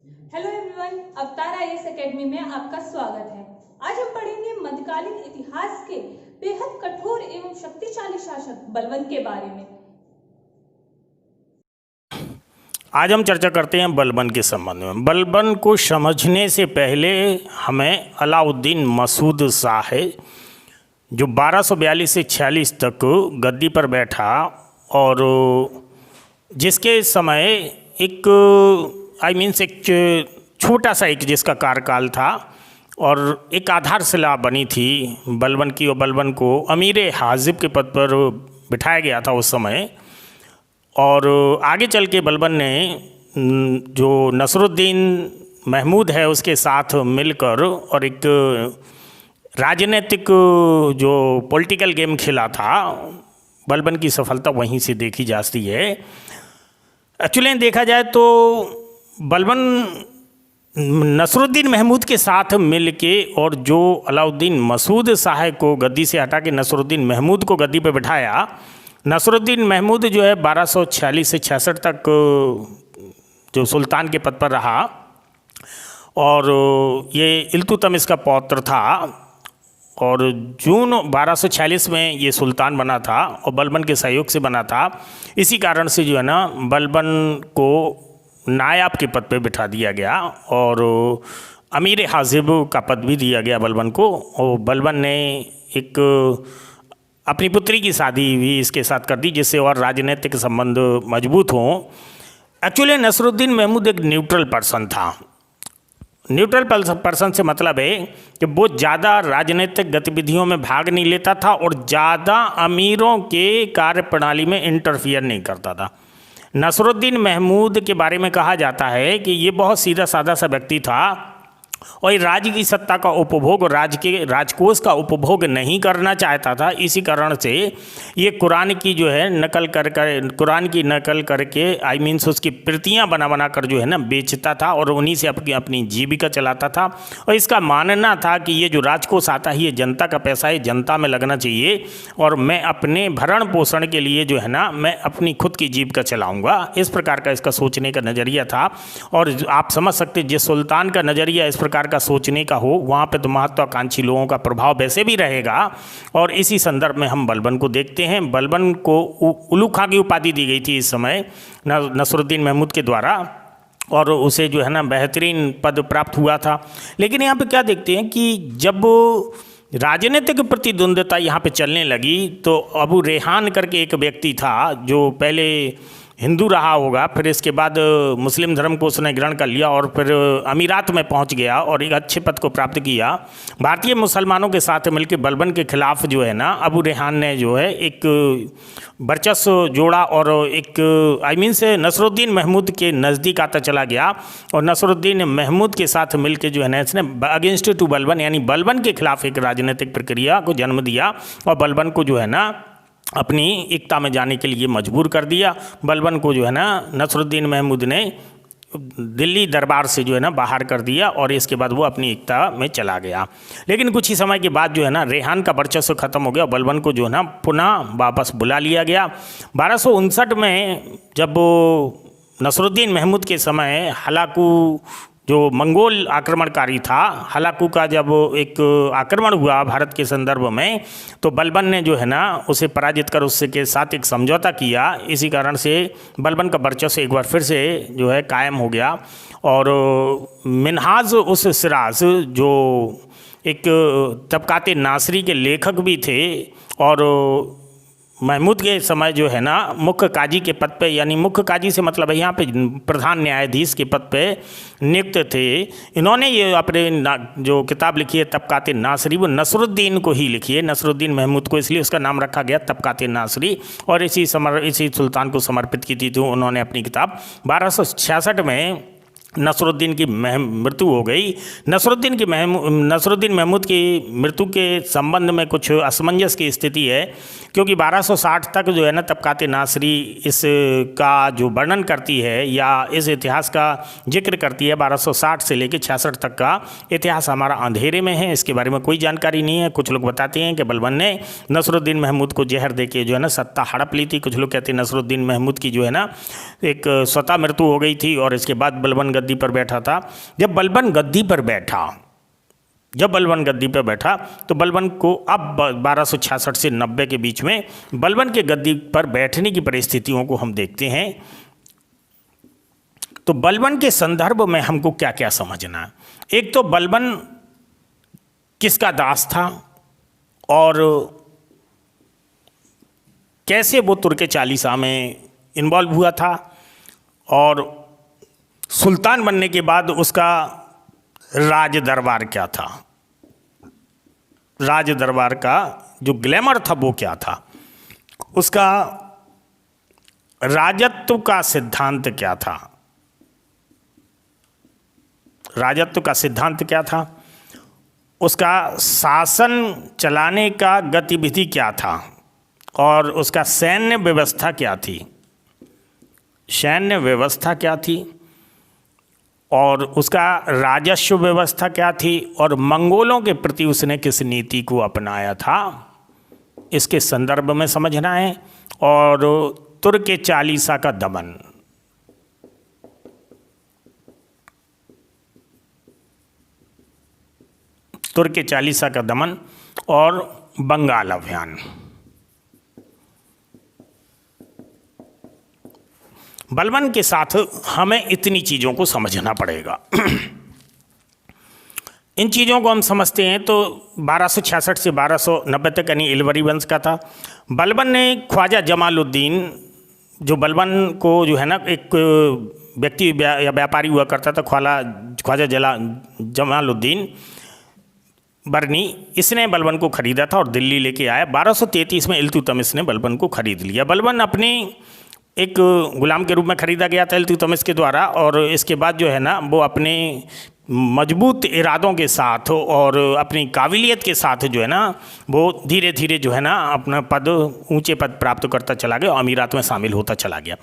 Hello everyone, अवतार IAS academy में आपका स्वागत है। आज हम पढ़ेंगे मध्यकालीन इतिहास के बेहद कठोर एवं शक्तिशाली शासक बलबन के बारे में। आज हम चर्चा करते हैं बलबन के संबंध में। बलबन को समझने से पहले हमें अलाउद्दीन मसूद शाह जो 1242 से 46 तक गद्दी पर बैठा और जिसके समय एक एक छोटा सा एक जिसका कार्यकाल था और एक आधारशिला बनी थी बलबन की, और बलबन को अमीर हाजिब के पद पर बिठाया गया था उस समय। और आगे चल के बलबन ने जो नसरुद्दीन महमूद है उसके साथ मिलकर और एक राजनीतिक जो पॉलिटिकल गेम खेला था, बलबन की सफलता वहीं से देखी जाती है। एक्चुअली देखा जाए तो बलबन नसरुद्दीन महमूद के साथ मिल के और जो अलाउद्दीन मसूद शाह को गद्दी से हटा के नसरुद्दीन महमूद को गद्दी पर बिठाया। नसरुद्दीन महमूद जो है 1246 से 66 तक जो सुल्तान के पद पर रहा और ये इल्तुतमिश का पौत्र था और जून 1246 में ये सुल्तान बना था और बलबन के सहयोग से बना था। इसी कारण से जो है ना बलबन को नायाब के पद पे बिठा दिया गया और अमीर हाजिब का पद भी दिया गया बलबन को। और बलबन ने एक अपनी पुत्री की शादी भी इसके साथ कर दी जिससे और राजनीतिक संबंध मजबूत हों। एक्चुअली नसरुद्दीन महमूद एक न्यूट्रल पर्सन था। न्यूट्रल पर्सन से मतलब है कि वो ज़्यादा राजनीतिक गतिविधियों में भाग नहीं लेता था और ज़्यादा अमीरों के कार्यप्रणाली में इंटरफियर नहीं करता था। नसरुद्दीन महमूद के बारे में कहा जाता है कि ये बहुत सीधा साधा सा व्यक्ति था और राज्य की सत्ता का उपभोग, राजकोष का उपभोग नहीं करना चाहता था। इसी कारण से ये कुरान की जो है कुरान की नकल करके उसकी प्रतियां बना बना कर जो है ना बेचता था और उन्हीं से अपनी जीविका चलाता था। और इसका मानना था कि ये जो राजकोष आता है ये जनता का पैसा है, जनता में लगना चाहिए और मैं अपने भरण पोषण के लिए जो है ना मैं अपनी खुद की जीविका चलाऊँगा। इस प्रकार का इसका सोचने का नज़रिया था। और आप समझ सकते जिस सुल्तान का नज़रिया इस प्रकार का सोचने का हो वहाँ पे तो महत्वाकांक्षी लोगों का प्रभाव वैसे भी रहेगा। और इसी संदर्भ में हम बलबन को देखते हैं। बलबन को उलू खां की उपाधि दी गई थी इस समय नसरुद्दीन महमूद के द्वारा और उसे जो है ना बेहतरीन पद प्राप्त हुआ था। लेकिन यहाँ पे क्या देखते हैं कि जब राजनीतिक प्रतिद्वंद्विता यहाँ पे चलने लगी तो अबू रेहान करके एक व्यक्ति था जो पहले हिंदू रहा होगा, फिर इसके बाद मुस्लिम धर्म को उसने ग्रहण कर लिया और फिर अमीरात में पहुंच गया और एक अच्छे पद को प्राप्त किया। भारतीय मुसलमानों के साथ मिलकर बलबन के खिलाफ जो है ना अबू रेहान ने जो है एक वर्चस्व जोड़ा और एक से नसरुद्दीन महमूद के नज़दीक आता चला गया और नसरुद्दीन महमूद के साथ मिलकर जो है ना इसने अगेंस्ट टू बलबन यानी बलबन के खिलाफ एक राजनीतिक प्रक्रिया को जन्म दिया और बलबन को जो है ना अपनी एकता में जाने के लिए मजबूर कर दिया। बलबन को जो है ना नसरुद्दीन महमूद ने दिल्ली दरबार से जो है ना बाहर कर दिया और इसके बाद वो अपनी एकता में चला गया। लेकिन कुछ ही समय के बाद जो है ना रेहान का वर्चस्व खत्म हो गया। बलबन को जो है ना पुनः वापस बुला लिया गया। 1259 में जब नसरुद्दीन महमूद के समय हलाकू जो मंगोल आक्रमणकारी था, हलाकू का जब एक आक्रमण हुआ भारत के संदर्भ में तो बलबन ने जो है ना उसे पराजित कर उससे के साथ एक समझौता किया। इसी कारण से बलबन का वर्चस्व एक बार फिर से जो है कायम हो गया। और मिन्हाज उस सिराज जो एक तबकात नासरी के लेखक भी थे और महमूद के समय जो है ना मुख्य काजी के पद पे यानी मुख्य काजी से मतलब है यहाँ पे प्रधान न्यायाधीश के पद पे नियुक्त थे। इन्होंने ये अपने जो किताब लिखी है तबकात नासरी वो नसरुद्दीन को ही लिखी है, नसरुद्दीन महमूद को, इसलिए उसका नाम रखा गया तबकात नासरी और इसी सुल्तान को समर्पित की थी। तो उन्होंने अपनी किताब 1266 में नसरुद्दीन की मृत्यु हो गई। नसरुद्दीन महमूद की मृत्यु के संबंध में कुछ असमंजस की स्थिति है क्योंकि 1260 तक जो है ना तबकात नासरी इसका जो वर्णन करती है या इस इतिहास का जिक्र करती है। 1260 से लेकर 66 तक का इतिहास हमारा अंधेरे में है, इसके बारे में कोई जानकारी नहीं है। कुछ लोग बताते हैं कि बलबन ने नसरुद्दीन महमूद को जहर दे के जो है ना सत्ता हड़प ली थी। कुछ लोग कहते हैं नसरुद्दीन महमूद की जो है ना एक स्वतः मृत्यु हो गई थी और इसके बाद बलबन गद्दी पर बैठा था। जब बलबन गद्दी पर बैठा तो बलबन को अब 1266 से 90 के बीच में बलबन के गद्दी पर बैठने की परिस्थितियों को हम देखते हैं। तो बलबन के संदर्भ में हमको क्या क्या समझना है। एक तो बलबन किसका दास था और कैसे वो तुर्क चालीसा में इन्वॉल्व हुआ था, और सुल्तान बनने के बाद उसका राज दरबार क्या था, राज दरबार का जो ग्लैमर था वो क्या था, उसका राजत्व का सिद्धांत क्या था, राजत्व का सिद्धांत क्या था, उसका शासन चलाने का गतिविधि क्या था, और उसका सैन्य व्यवस्था क्या थी, सैन्य व्यवस्था क्या थी, और उसका राजस्व व्यवस्था क्या थी, और मंगोलों के प्रति उसने किस नीति को अपनाया था, इसके संदर्भ में समझना है। और तुर्क चालीसा का दमन, तुर्क चालीसा का दमन और बंगाल अभियान। बलबन के साथ हमें इतनी चीज़ों को समझना पड़ेगा। इन चीज़ों को हम समझते हैं तो 1266 से 1290 तक यानी इलवरी वंश का था। बलबन ने ख्वाजा जमालुद्दीन, जो बलबन को जो है ना एक व्यक्ति या व्यापारी हुआ करता था, ख्वाजा जमालुद्दीन बरनी, इसने बलबन को खरीदा था और दिल्ली लेके आया। 1233 में इल्तुतमिश ने बलबन को खरीद लिया। बलबन अपने एक गुलाम के रूप में खरीदा गया था इल्तुतमिश के द्वारा, और इसके बाद जो है ना वो अपने मजबूत इरादों के साथ और अपनी काबिलियत के साथ जो है ना वो धीरे धीरे जो है ना अपना पद, ऊंचे पद प्राप्त करता चला गया और अमीरात में शामिल होता चला गया।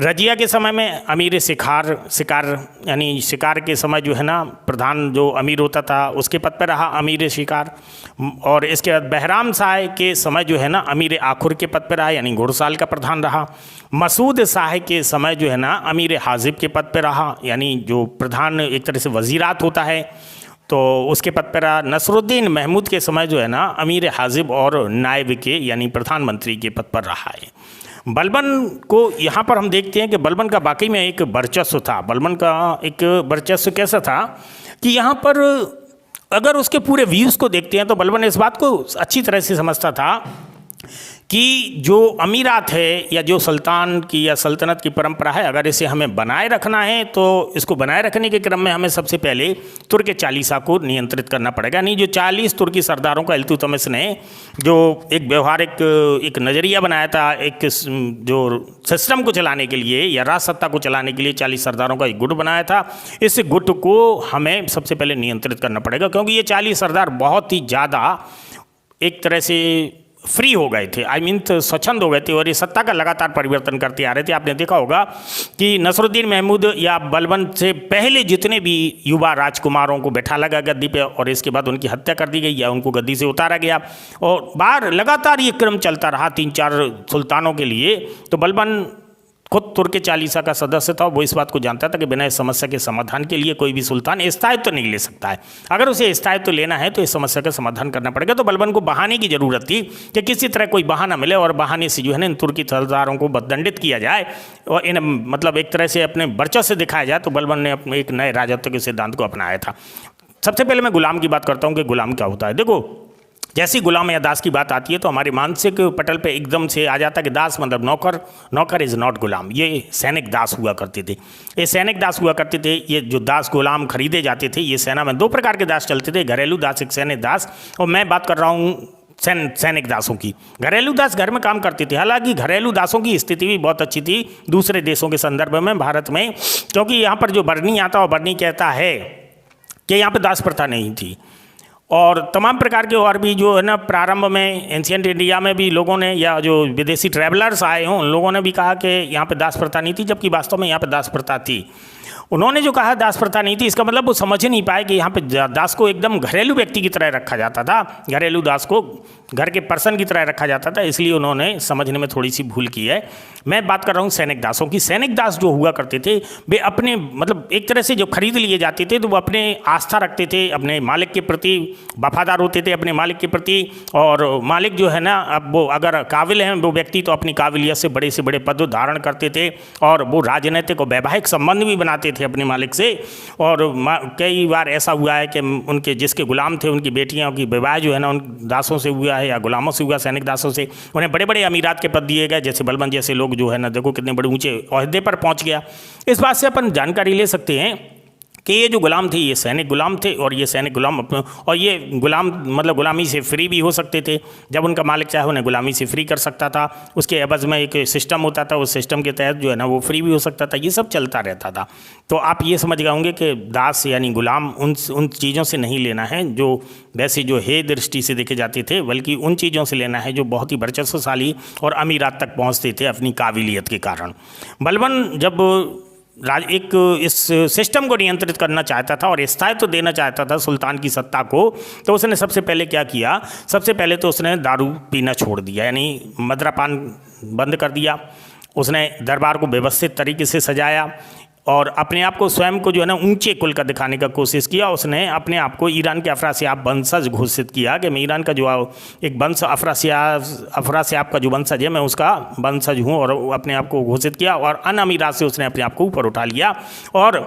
रजिया के समय में अमीर शिकार यानी शिकार के समय जो है ना प्रधान जो अमीर होता था उसके पद पर रहा अमीर शिकार, और इसके बाद बहराम शाह के समय जो है ना अमीर आखुर के पद पर रहा यानी घुड़साल का प्रधान रहा। मसूद शाह के समय जो है ना अमीर हाजिब के पद पर रहा यानी जो प्रधान एक तरह से वजीरात होता है तो उसके पद पर रहा। नसरुद्दीन महमूद के समय जो है ना अमीर हाजिब और नायब के यानी प्रधानमंत्री के पद पर रहा है। बलबन को यहाँ पर हम देखते हैं कि बलबन का वाकई में एक वर्चस्व था। बलबन का एक वर्चस्व कैसा था कि यहाँ पर अगर उसके पूरे व्यूज़ को देखते हैं तो बलबन इस बात को अच्छी तरह से समझता था कि जो अमीरात है या जो सुल्तान की या सल्तनत की परंपरा है, अगर इसे हमें बनाए रखना है तो इसको बनाए रखने के क्रम में हमें सबसे पहले तुर्क चालीसा को नियंत्रित करना पड़ेगा। नहीं, जो 40 तुर्की सरदारों का इल्तुतमिश ने जो एक व्यवहारिक एक नज़रिया बनाया था, एक जो सिस्टम को चलाने के लिए या राज सत्ता को चलाने के लिए 40 सरदारों का एक गुट बनाया था, इस गुट को हमें सबसे पहले नियंत्रित करना पड़ेगा, क्योंकि ये 40 सरदार बहुत ही ज़्यादा एक तरह से फ्री हो गए थे, स्वच्छंद हो गए थे और ये सत्ता का लगातार परिवर्तन करते आ रहे थे। आपने देखा होगा कि नसरुद्दीन महमूद या बलबन से पहले जितने भी युवा राजकुमारों को बैठा लगा गद्दी पे और इसके बाद उनकी हत्या कर दी गई या उनको गद्दी से उतारा गया और बाहर लगातार ये क्रम चलता रहा 3-4 सुल्तानों के लिए। तो बलबन खुद तुर्क चालीसा का सदस्य था, वो इस बात को जानता था कि बिना इस समस्या के समाधान के लिए कोई भी सुल्तान स्थायित्व तो नहीं ले सकता है। अगर उसे स्थायित्व तो लेना है तो इस समस्या का समाधान करना पड़ेगा। तो बलबन को बहाने की ज़रूरत थी कि किसी तरह कोई बहाना मिले और बहाने से जो है ना इन तुर्की सरदारों को दंडित किया जाए और इन मतलब एक तरह से अपने वर्चस्व से दिखाया जाए। तो बलबन ने अपने एक नए राजत्व के सिद्धांत को अपनाया था। सबसे पहले मैं गुलाम की बात करता हूँ कि गुलाम क्या होता है। देखो, जैसी गुलाम या दास की बात आती है तो हमारे मानसिक पटल पे एकदम से आ जाता है कि दास मतलब नौकर, नौकर इज़ नॉट गुलाम। ये सैनिक दास हुआ करते थे, ये सैनिक दास हुआ करते थे। ये जो दास गुलाम खरीदे जाते थे, ये सेना में 2 प्रकार के दास चलते थे, घरेलू दास, एक सैनिक दास। और मैं बात कर रहा हूँ सैनिक दासों की। घरेलू दास घर में काम करते थे। हालांकि घरेलू दासों की स्थिति भी बहुत अच्छी थी दूसरे देशों के संदर्भ में भारत में, क्योंकि यहाँ पर जो बरनी आता और बरनी कहता है कि यहाँ पर दास प्रथा नहीं थी और तमाम प्रकार के और भी जो है ना प्रारंभ में एंशियंट इंडिया में भी लोगों ने या जो विदेशी ट्रैवलर्स आए हों उन लोगों ने भी कहा कि यहाँ पे दास प्रथा नहीं थी, जबकि वास्तव में यहाँ पे दास प्रथा थी। उन्होंने जो कहा दास प्रथा नहीं थी, इसका मतलब वो समझ ही नहीं पाए कि यहाँ पे दास को एकदम घरेलू व्यक्ति की तरह रखा जाता था, घरेलू दास को घर के पर्सन की तरह रखा जाता था, इसलिए उन्होंने समझने में थोड़ी सी भूल की है। मैं बात कर रहा हूँ सैनिक दासों की। सैनिक दास जो हुआ करते थे वे अपने मतलब एक तरह से जो खरीद लिए जाते थे तो वो अपने आस्था रखते थे, अपने मालिक के प्रति वफादार होते थे अपने मालिक के प्रति, और मालिक जो है ना, अब वो अगर काबिल हैं वो व्यक्ति तो अपनी काबिलियत से बड़े पद धारण करते थे, और वो राजनीतिक और वैवाहिक संबंध भी बनाते थे अपने मालिक से। और कई बार ऐसा हुआ है कि उनके जिसके गुलाम थे उनकी बेटियों की विवाह जो है ना उन दासों से हुआ है या गुलामों से हुआ, सैनिक दासों से। उन्हें बड़े बड़े अमीरात के पद दिए गए, जैसे बलबन जैसे लोग जो है ना, देखो कितने बड़े ऊंचे ओहदे पर पहुंच गया। इस बात से अपन जानकारी ले सकते हैं कि ये जो गुलाम थे ये सैनिक गुलाम थे, और ये सैनिक गुलाम और ये गुलाम मतलब गुलामी से फ्री भी हो सकते थे। जब उनका मालिक चाहे उन्हें गुलामी से फ्री कर सकता था, उसके एवज में एक सिस्टम होता था, उस सिस्टम के तहत जो है ना वो फ्री भी हो सकता था। ये सब चलता रहता था। तो आप ये समझ गए होंगे कि दास यानी गुलाम उन चीज़ों से नहीं लेना है जो वैसे जो है दृष्टि से देखे जाते थे, बल्कि उन चीज़ों से लेना है जो बहुत ही वर्चस्वशाली और अमीरात तक पहुँचते थे अपनी काबिलियत के कारण। बलबन जब एक इस सिस्टम को नियंत्रित करना चाहता था और स्थायित्व देना चाहता था सुल्तान की सत्ता को, तो उसने सबसे पहले क्या किया, सबसे पहले तो उसने दारू पीना छोड़ दिया, यानी मदिरापान बंद कर दिया। उसने दरबार को व्यवस्थित तरीके से सजाया और अपने आप को स्वयं को जो है ना ऊंचे कुल का दिखाने का कोशिश किया। उसने अपने आप को ईरान के अफरासियाब वंशज घोषित किया कि मैं ईरान का जो एक वंश अफरासियाब का जो वंशज है मैं उसका वंशज हूँ, और अपने आप को घोषित किया। और अन्य अमीरात से उसने अपने आप को ऊपर उठा लिया, और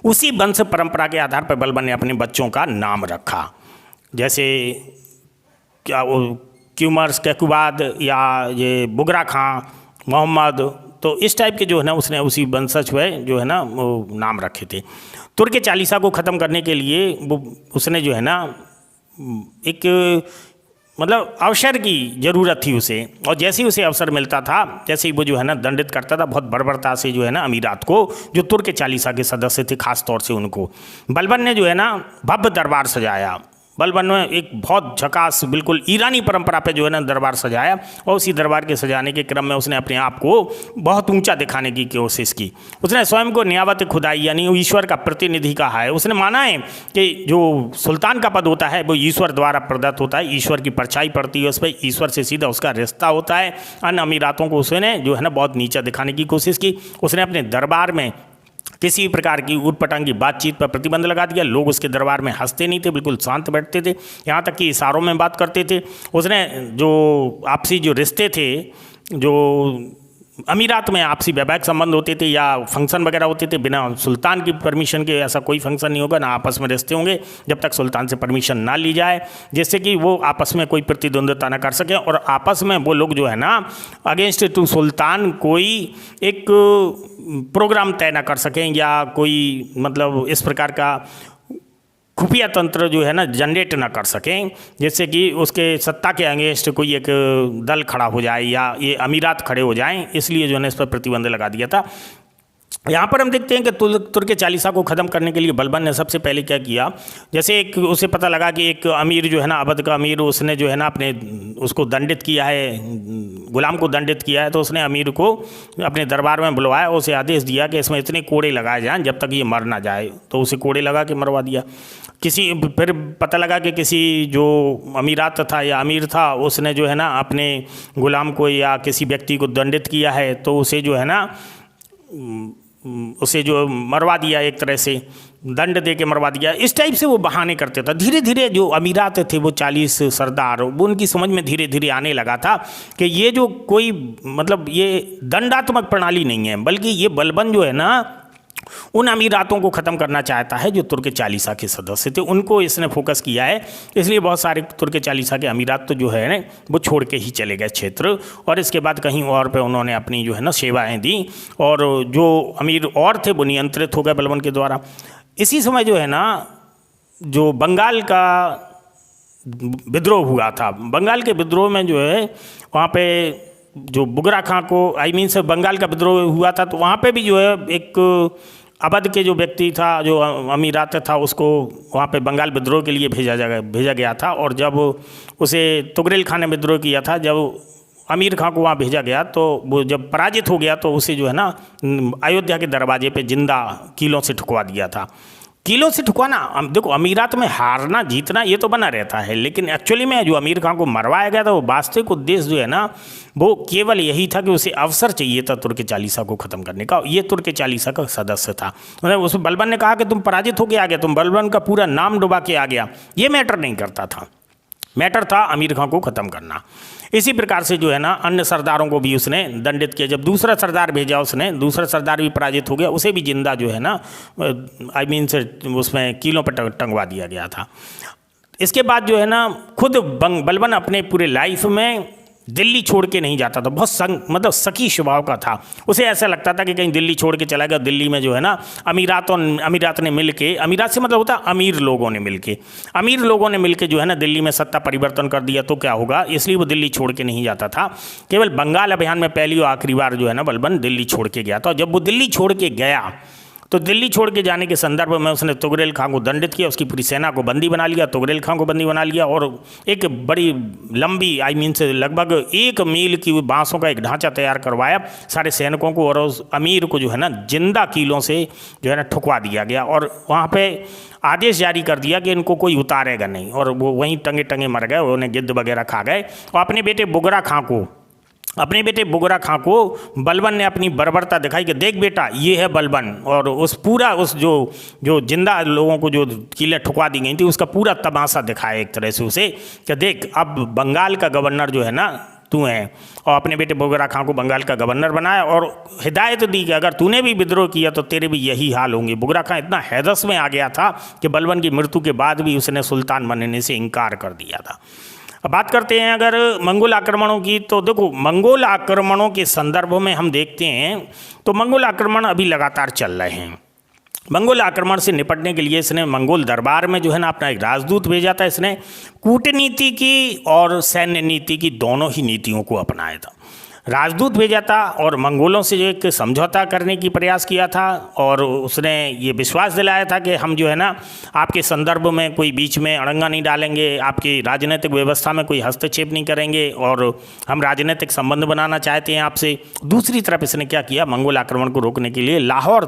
उसी वंश परंपरा के आधार पर बलबन ने अपने बच्चों का नाम रखा, जैसे क्या वो क्यूमर्स कैकुबाद या ये बुगरा खां मोहम्मद, तो इस टाइप के जो है ना उसने उसी वंशज हुए जो है ना वो नाम रखे थे। तुर्क चालीसा को ख़त्म करने के लिए वो उसने जो है ना एक मतलब अवसर की ज़रूरत थी उसे, और जैसे ही उसे अवसर मिलता था जैसे ही वो जो है ना दंडित करता था बहुत बर्बरता से जो है ना अमीरात को, जो तुर्क चालीसा के सदस्य थे खास तौर से उनको। बलबन ने जो है ना भव्य दरबार सजाया। बलबन ने एक बहुत झकास बिल्कुल ईरानी परंपरा पे जो है ना दरबार सजाया, और उसी दरबार के सजाने के क्रम में उसने अपने आप को बहुत ऊंचा दिखाने की कोशिश की। उसने स्वयं को नियावत खुदाई यानी ईश्वर का प्रतिनिधि कहा है। उसने माना है कि जो सुल्तान का पद होता है वो ईश्वर द्वारा प्रदत्त होता है, ईश्वर की परछाई पड़ती है उस पर, ईश्वर से सीधा उसका रिश्ता होता है। अन्य अमीरातों को उसने जो है ना बहुत नीचा दिखाने की कोशिश की। उसने अपने दरबार में किसी भी प्रकार की ऊटपटांग की बातचीत पर प्रतिबंध लगा दिया। लोग उसके दरबार में हंसते नहीं थे, बिल्कुल शांत बैठते थे, यहाँ तक कि इशारों में बात करते थे। उसने जो आपसी जो रिश्ते थे, जो अमीरात में आपसी वैवाहिक संबंध होते थे या फंक्शन वगैरह होते थे, बिना सुल्तान की परमिशन के ऐसा कोई फंक्शन नहीं होगा, ना आपस में रिश्ते होंगे जब तक सुल्तान से परमिशन ना ली जाए, जिससे कि वो आपस में कोई प्रतिद्वंद्विता ना कर सके, और आपस में वो लोग जो है ना अगेंस्ट टू सुल्तान कोई एक प्रोग्राम तय ना कर सकें या कोई मतलब इस प्रकार का खुफिया तंत्र जो है ना जनरेट ना कर सकें, जिससे कि उसके सत्ता के अगेंस्ट कोई एक दल खड़ा हो जाए या ये अमीरात खड़े हो जाएं। इसलिए जो है ना इस पर प्रतिबंध लगा दिया था। यहाँ पर हम देखते हैं कि तुर्क चालीसा को ख़त्म करने के लिए बलबन ने सबसे पहले क्या किया, जैसे एक उसे पता लगा कि एक अमीर जो है ना अवध का अमीर, उसने जो है ना अपने उसको दंडित किया है, गुलाम को दंडित किया है, तो उसने अमीर को अपने दरबार में बुलवाया, उसे आदेश दिया कि इसमें इतने कोड़े लगाए जाएँ जब तक ये मर ना जाए। तो उसे कोड़े लगा के मरवा दिया। फिर पता लगा कि किसी जो अमीरात था या अमीर था उसने जो है ना अपने गुलाम को या किसी व्यक्ति को दंडित किया है, तो उसे जो है ना उसे जो मरवा दिया, एक तरह से दंड दे के मरवा दिया। इस टाइप से वो बहाने करते था। धीरे धीरे जो अमीरात थे वो 40 सरदार, वो उनकी समझ में धीरे धीरे आने लगा था कि ये जो कोई मतलब ये दंडात्मक प्रणाली नहीं है, बल्कि ये बलबन जो है ना उन अमीरातों को ख़त्म करना चाहता है जो तुर्क चालीसा के सदस्य थे, उनको इसने फोकस किया है। इसलिए बहुत सारे तुर्क चालीसा के अमीरात तो जो है ना वो छोड़ के ही चले गए क्षेत्र, और इसके बाद कहीं और पे उन्होंने अपनी जो है ना सेवाएं दी, और जो अमीर और थे वो नियंत्रित हो गए बलबन के द्वारा। इसी समय जो है ना जो बंगाल का विद्रोह हुआ था, बंगाल के विद्रोह में जो है वहाँ पे जो बुगरा खां को से बंगाल का विद्रोह हुआ था, तो वहाँ पे भी जो है एक अवध के जो व्यक्ति था, जो अमीरात था, उसको वहाँ पे बंगाल विद्रोह के लिए भेजा गया था। और जब उसे तुगरेल खान ने विद्रोह किया था, जब अमीर खां को वहाँ भेजा गया, तो वो जब पराजित हो गया तो उसे जो है ना अयोध्या के दरवाजे पे जिंदा कीलों से ठुकवा दिया था। कीलों से ठुकवाना, देखो अमीरात में हारना जीतना ये तो बना रहता है, लेकिन एक्चुअली में जो अमीर खां को मरवाया गया था वो वास्तविक उद्देश्य जो है ना वो केवल यही था कि उसे अवसर चाहिए था तुर्क चालीसा को ख़त्म करने का। ये तुर्क चालीसा का सदस्य था। मतलब उस बलबन ने कहा कि तुम पराजित होके आ गया, तुम बलबन का पूरा नाम डुबा के आ गया, ये मैटर नहीं करता था। मैटर था अमीर खां को ख़त्म करना। इसी प्रकार से जो है ना अन्य सरदारों को भी उसने दंडित किया। जब दूसरा सरदार भेजा उसने, दूसरा सरदार भी पराजित हो गया, उसे भी जिंदा जो है ना आई मीन से उसमें कीलों पर टंगवा दिया गया था। इसके बाद जो है ना खुद बलबन अपने पूरे लाइफ में दिल्ली छोड़ के नहीं जाता था। बहुत मतलब सखी स्वभाव का था। उसे ऐसा लगता था कि कहीं दिल्ली छोड़ के चला गया, दिल्ली में जो है ना अमीरात ने मिल के, अमीरात से मतलब होता अमीर लोगों ने मिल के जो है ना दिल्ली में सत्ता परिवर्तन कर दिया तो क्या होगा, इसलिए वो दिल्ली छोड़ के नहीं जाता था। केवल बंगाल अभियान में पहली और आखिरी बार जो है ना बलबन दिल्ली छोड़ के गया था। जब वो दिल्ली छोड़ के गया तो दिल्ली छोड़ के जाने के संदर्भ में उसने तुगरेल खां को दंडित किया, उसकी पूरी सेना को बंदी बना लिया, तुगरेल खां को बंदी बना लिया और एक बड़ी लंबी आई मीन से लगभग 1 मील की बांसों का एक ढांचा तैयार करवाया सारे सैनिकों को, और उस अमीर को जो है ना जिंदा कीलों से जो है ना ठुकवा दिया गया और वहाँ पे आदेश जारी कर दिया कि इनको कोई उतारेगा नहीं, और वो वहीं टंगे टंगे मर गए, उन्हें गिद्ध वगैरह खा गए। और अपने बेटे बुगरा खां को बलबन ने अपनी बर्बरता दिखाई कि देख बेटा ये है बलबन, और उस जो जिंदा लोगों को जो कीलें ठुकवा दी गई थी उसका पूरा तमाशा दिखाया एक तरह से उसे कि देख अब बंगाल का गवर्नर जो है ना तू है। और अपने बेटे बुगरा खां को बंगाल का गवर्नर बनाया और हिदायत दी कि अगर तूने भी विद्रोह किया तो तेरे भी यही हाल होंगे। बुगरा खां इतना हैदस में आ गया था कि बलबन की मृत्यु के बाद भी उसने सुल्तान बनने से इनकार कर दिया था। अब बात करते हैं अगर मंगोल आक्रमणों की, तो देखो मंगोल आक्रमणों के संदर्भ में हम देखते हैं तो मंगोल आक्रमण अभी लगातार चल रहे हैं। मंगोल आक्रमण से निपटने के लिए इसने मंगोल दरबार में जो है ना अपना एक राजदूत भेजा था। इसने कूटनीति की और सैन्य नीति की दोनों ही नीतियों को अपनाया था। राजदूत भेजा था और मंगोलों से जो एक समझौता करने की प्रयास किया था, और उसने ये विश्वास दिलाया था कि हम जो है ना आपके संदर्भ में कोई बीच में अड़ंगा नहीं डालेंगे, आपकी राजनीतिक व्यवस्था में कोई हस्तक्षेप नहीं करेंगे, और हम राजनीतिक संबंध बनाना चाहते हैं आपसे। दूसरी तरफ इसने क्या किया, मंगोल आक्रमण को रोकने के लिए लाहौर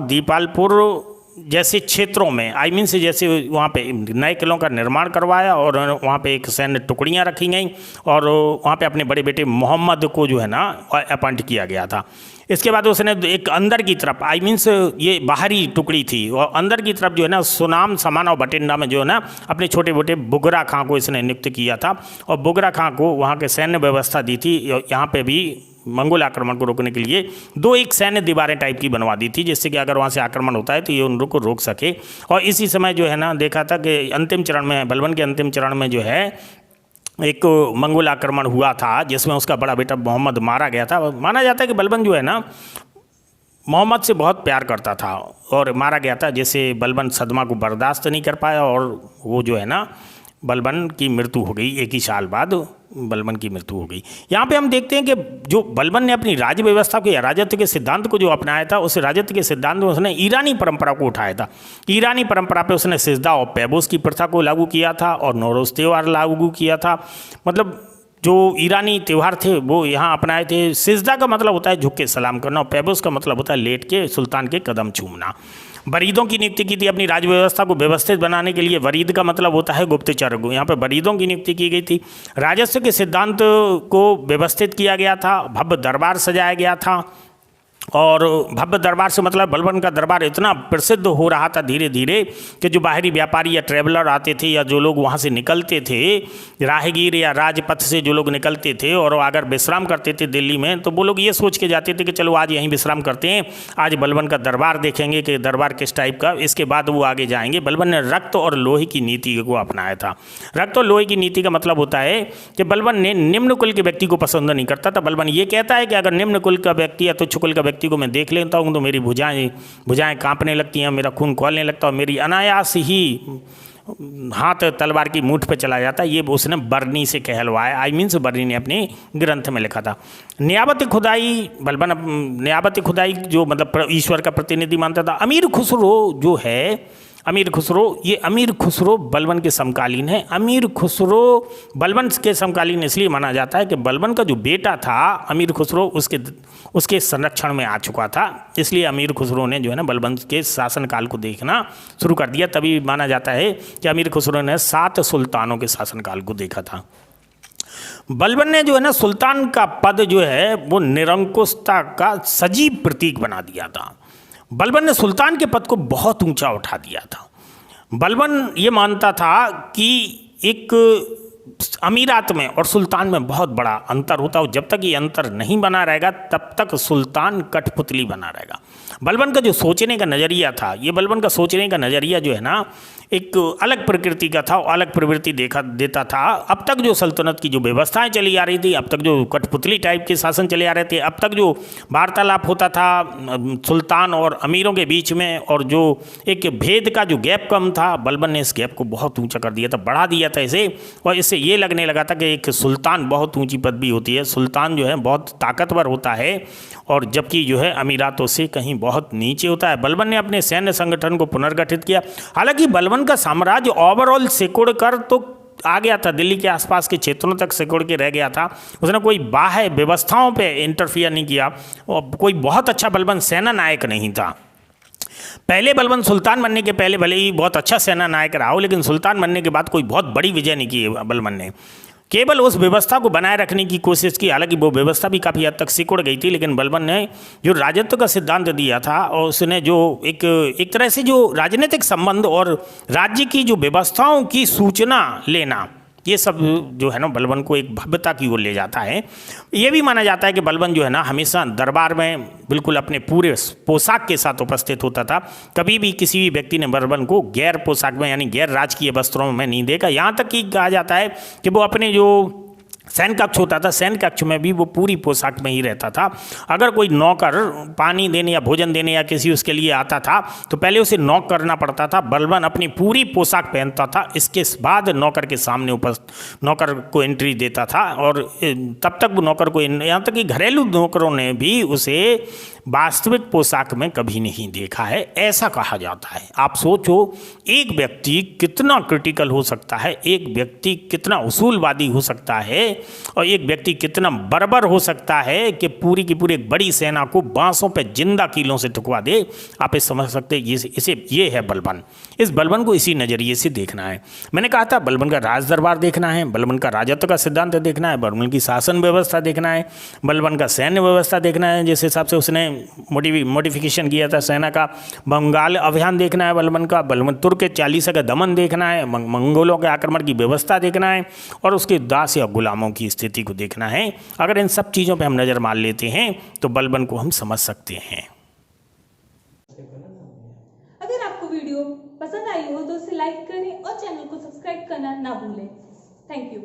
दीपालपुर जैसे क्षेत्रों में आई मीन से जैसे वहाँ पे नए किलों का निर्माण करवाया, और वहाँ पे एक सैन्य टुकड़ियाँ रखी गई, और वहाँ पे अपने बड़े बेटे मोहम्मद को जो है ना अपॉइंट किया गया था। इसके बाद उसने एक अंदर की तरफ आई मीन्स ये बाहरी टुकड़ी थी, और अंदर की तरफ जो है ना सुनाम समाना और बठिंडा में जो है ना अपने छोटे बेटे बुगरा खां को इसने नियुक्त किया था, और बुगरा खां को वहाँ के सैन्य व्यवस्था दी थी। यहाँ पे भी मंगोल आक्रमण को रोकने के लिए 2 एक सैन्य दीवारें टाइप की बनवा दी थी, जिससे कि अगर वहाँ से आक्रमण होता है तो ये उन लोग को रोक सके। और इसी समय जो है ना देखा था कि अंतिम चरण में, बलबन के अंतिम चरण में जो है एक मंगोल आक्रमण हुआ था जिसमें उसका बड़ा बेटा मोहम्मद मारा गया था। माना जाता है कि बलबन जो है ना मोहम्मद से बहुत प्यार करता था और मारा गया था, जैसे बलबन सदमा को बर्दाश्त नहीं कर पाया और वो जो है ना बलबन की मृत्यु हो गई। 1 ही साल बाद बलबन की मृत्यु हो गई। यहाँ पे हम देखते हैं कि जो बलबन ने अपनी राज्य व्यवस्था को या राजत्व के सिद्धांत को जो अपनाया था, उस राजत्व के सिद्धांत में उसने ईरानी परंपरा को उठाया था। ईरानी परंपरा पे उसने सिजदा और पैबोस की प्रथा को लागू किया था और नौरोज़ त्यौहार लागू किया था। मतलब जो ईरानी त्यौहार थे वो यहाँ अपनाए थे। सिजदा का मतलब होता है झुक के सलाम करना, और पैबोस का मतलब होता है लेट के सुल्तान के कदम चूमना। वरीदों की नियुक्ति की थी अपनी राज्य व्यवस्था को व्यवस्थित बनाने के लिए। वरीद का मतलब होता है गुप्तचर। यहाँ पर वरीदों की नियुक्ति की गई थी। राजस्व के सिद्धांत को व्यवस्थित किया गया था। भव्य दरबार सजाया गया था, और भव्य दरबार से मतलब बलबन का दरबार इतना प्रसिद्ध हो रहा था धीरे धीरे कि जो बाहरी व्यापारी या ट्रैवलर आते थे या जो लोग वहाँ से निकलते थे, राहगीर या राजपथ से जो लोग निकलते थे और अगर विश्राम करते थे दिल्ली में, तो वो लोग ये सोच के जाते थे कि चलो आज यहीं विश्राम करते हैं, आज बलबन का दरबार देखेंगे कि दरबार किस टाइप का, इसके बाद वो आगे जाएंगे। बलबन ने रक्त और लोहे की नीति को अपनाया था। रक्त और लोहे की नीति का मतलब होता है कि बलबन ने निम्न कुल के व्यक्ति को पसंद नहीं करता था। बलबन ये कहता है कि अगर निम्न कुल का व्यक्ति या तुच्छ कुल का व्यक्ति को मैं देख लेता हूँ तो मेरी भुजाएं कांपने लगती हैं, मेरा खून खौलने लगता है और मेरी अनायास ही हाथ तलवार की मूठ पे चला जाता है। ये उसने बर्नी से कहलवाया। आई मीन्स बर्नी ने अपने ग्रंथ में लिखा था। नियाबत खुदाई, बलबन नियाबत खुदाई जो मतलब ईश्वर का प्रतिनिधि मानता था। अमीर खुसरो जो है, अमीर खुसरो, ये अमीर खुसरो बलबन के समकालीन है। अमीर खुसरो बलबन के समकालीन इसलिए माना जाता है कि बलबन का जो बेटा था अमीर खुसरो उसके संरक्षण में आ चुका था, इसलिए अमीर खुसरो ने जो है ना बलबन के शासनकाल को देखना शुरू कर दिया। तभी माना जाता है कि अमीर खुसरो ने 7 सुल्तानों के शासनकाल को देखा था। बलबन ने जो है ना सुल्तान का पद जो है वो निरंकुशता का सजीव प्रतीक बना दिया था। बलबन ने सुल्तान के पद को बहुत ऊंचा उठा दिया था। बलबन ये मानता था कि एक अमीरात में और सुल्तान में बहुत बड़ा अंतर होता है, जब तक ये अंतर नहीं बना रहेगा तब तक सुल्तान कठपुतली बना रहेगा। बलबन का जो सोचने का नज़रिया था, ये बलबन का सोचने का नज़रिया जो है ना एक अलग प्रकृति का था, अलग प्रवृत्ति देता था। अब तक जो सल्तनत की जो व्यवस्थाएं चली आ रही थी, अब तक जो कठपुतली टाइप के शासन चले आ रहे थे, अब तक जो वार्तालाप होता था सुल्तान और अमीरों के बीच में, और जो एक भेद का जो गैप कम था, बलबन ने इस गैप को बहुत ऊंचा कर दिया था, बढ़ा दिया था इसे। और इससे ये लगने लगा था कि एक सुल्तान बहुत ऊंची पदवी होती है, सुल्तान जो है बहुत ताकतवर होता है, और जबकि जो है अमीरातों से कहीं बहुत नीचे होता है। बलबन ने अपने सैन्य संगठन को पुनर्गठित किया। हालांकि बलबन का साम्राज्य ओवरऑल सिकुड़ कर तो आ गया था, दिल्ली के आसपास के क्षेत्रों तक सिकुड़ के रह गया था। उसने कोई बाह्य व्यवस्थाओं पे इंटरफियर नहीं किया, और कोई बहुत अच्छा बलबन सेना नायक नहीं था। पहले बलबन सुल्तान बनने के पहले भले ही बहुत अच्छा सेना नायक रहा हो, लेकिन सुल्तान बनने के बाद कोई बहुत बड़ी विजय नहीं की बलबन ने। केवल उस व्यवस्था को बनाए रखने की कोशिश की, हालांकि वो व्यवस्था भी काफ़ी हद तक सिकुड़ गई थी, लेकिन बलबन ने जो राजत्व का सिद्धांत दिया था, और उसने जो एक तरह से जो राजनीतिक संबंध और राज्य की जो व्यवस्थाओं की सूचना लेना, ये सब जो है ना बलबन को एक भव्यता की ओर ले जाता है। ये भी माना जाता है कि बलबन जो है ना हमेशा दरबार में बिल्कुल अपने पूरे पोशाक के साथ उपस्थित होता था। कभी भी किसी भी व्यक्ति ने बलबन को गैर पोशाक में यानी गैर राजकीय वस्त्रों में नहीं देखा। यहाँ तक कि कहा जाता है कि वो अपने जो सैन्य कक्ष होता था, सैन्य कक्ष में भी वो पूरी पोशाक में ही रहता था। अगर कोई नौकर पानी देने या भोजन देने या किसी उसके लिए आता था तो पहले उसे नॉक करना पड़ता था। बलबन अपनी पूरी पोशाक पहनता था, इसके बाद नौकर के सामने नौकर को एंट्री देता था, और तब तक वो नौकर को, यहाँ तक कि घरेलू नौकरों ने भी उसे वास्तविक पोशाक में कभी नहीं देखा है, ऐसा कहा जाता है। आप सोचो एक व्यक्ति कितना क्रिटिकल हो सकता है, एक व्यक्ति कितना उसूलवादी हो सकता है, और एक व्यक्ति कितना बर्बर हो सकता है कि पूरी की पूरी एक बड़ी सेना को बांसों पे जिंदा कीलों से ठुकवा दे। आप इसे समझ सकते हैं, ये है बलबन। इस बलबन को इसी नज़रिए से देखना है। मैंने कहा था बलबन का राज दरबार देखना है, बलबन का राजत्व का सिद्धांत देखना है, बलबन की शासन व्यवस्था देखना है, बलबन का सैन्य व्यवस्था देखना है, जिस हिसाब से उसने मॉडिफिकेशन किया था सेना का। बंगाल अभियान देखना है बलबन का, बलबन तुर्क के चालीसा का दमन देखना है, मंगोलों के आक्रमण की व्यवस्था देखना है, और उसके दास या गुलामों की स्थिति को देखना है। अगर इन सब चीज़ों पे हम नज़र मार लेते हैं तो बलबन को हम समझ सकते हैं। अगर आपको वीडियो पसंद आई हो तो उसे लाइक करें और चैनल को सब्सक्राइब करना ना भूलें। Thank you.